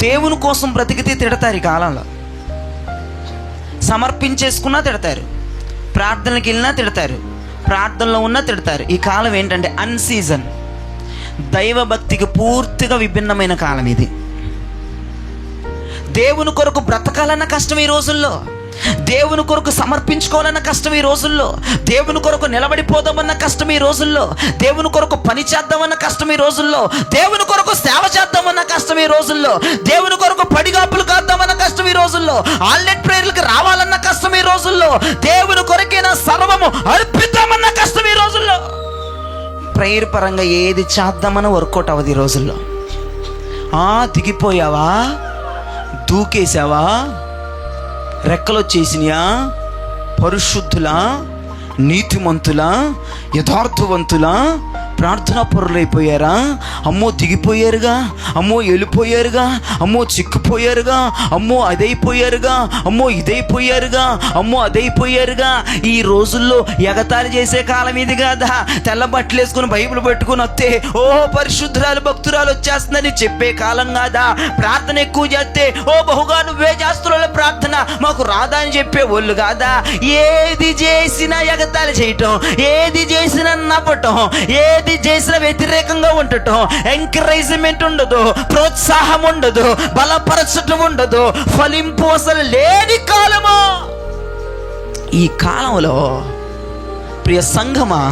దేవుని కోసం బ్రతికితే తిడతారు. ఈ కాలంలో సమర్పించేసుకున్నా తిడతారు, ప్రార్థనకి వెళ్ళినా తిడతారు, ప్రార్థనలో ఉన్నా తిడతారు. ఈ కాలం ఏంటంటే అన్సీజన్, దైవభక్తికి పూర్తిగా విభిన్నమైన కాలం ఇది. దేవుని కొరకు బ్రతకాలన్న కష్టం ఈ రోజుల్లో, దేవుని కొరకు సమర్పించుకోవాలన్న కష్టం ఈ రోజుల్లో, దేవుని కొరకు నిలబడిపోదామన్న కష్టం ఈ రోజుల్లో, దేవుని కొరకు పని చేద్దామన్న కష్టం ఈ రోజుల్లో, దేవుని కొరకు సేవ చేద్దామన్న కష్టం ఈ రోజుల్లో, దేవుని కొరకు పడిగాపులు కాద్దామన్న కష్టం ఈ రోజుల్లో, ఆల్నెట్ ప్రేయర్లకు రావాలన్న కష్టం ఈ రోజుల్లో, దేవుని కొరకైనా సర్వము అర్పిద్దామన్న కష్టం ఈ రోజుల్లో. ప్రేయర్ పరంగా ఏది చేద్దామని వర్కౌట్ అవ్వదు ఈ రోజుల్లో. దిగిపోయావా, దూకేసావా, రెక్కలు వచ్చేసినాయా, పరిశుద్ధులా, నీతిమంతులా, యథార్థవంతులా, ప్రార్థనా పరులైపోయారా? అమ్మో దిగిపోయారుగా, అమ్మో వెళ్ళిపోయారుగా, అమ్మో చిక్కుపోయారుగా, అమ్మో అదైపోయారుగా, అమ్మో ఇదైపోయారుగా, అమ్మో అదైపోయారుగా. ఈ రోజుల్లో ఎగతాళి చేసే కాలం ఇది కాదా? తెల్ల బట్టలు వేసుకుని బైబిల్ పెట్టుకుని వస్తే పరిశుద్ధురాలు భక్తురాలు వచ్చేస్తుందని చెప్పే కాలం కాదా? ప్రార్థన ఎక్కువ చేస్తే బహుగా నువ్వే చేస్తున్నావు ప్రార్థన, మాకు రాదా అని చెప్పే వాళ్ళు కాదా? ఏది చేసినా ఎగతాళి చేయటం, ఏది చేసినా నవ్వటం, ఏది చేసిన వ్యతిరేకంగా ఉండటం, ఎంకరేజ్మెంట్ ఉండదు, ప్రోత్సాహం ఉండదు, బలపరచటం ఉండదు, ఫలింపు అసలు లేని కాలము ఈ కాలంలో. ప్రియ సంఘమా,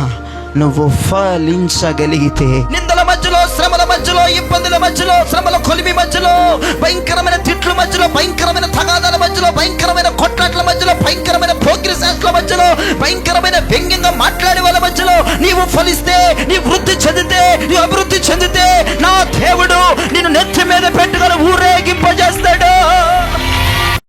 నువ్వు ఫలించగలిగితే నిందల మధ్యలో, శ్రమల మధ్యలో, ఇబ్బందుల మధ్యలో, శ్రమల కొలిమి మధ్యలో, భయంకరమైన తిట్ల మధ్యలో, భయంకరమైన తగాదాల మధ్యలో, భయంకరమైన కొట్లాట్ల మధ్యలో, భయంకరమైన పోకిరి శాస్త్రాల మధ్యలో, భయంకరమైన వ్యంగ్యంగా మాట్లాడే వాళ్ళ మధ్యలో నీవు ఫలిస్తే, నీ వృద్ధి చెందితే, నీ అభివృద్ధి చెందితే, నా దేవుడు నిన్ను నెత్తి మీద పెట్టుకొని ఊరేగింపజేస్తాడు.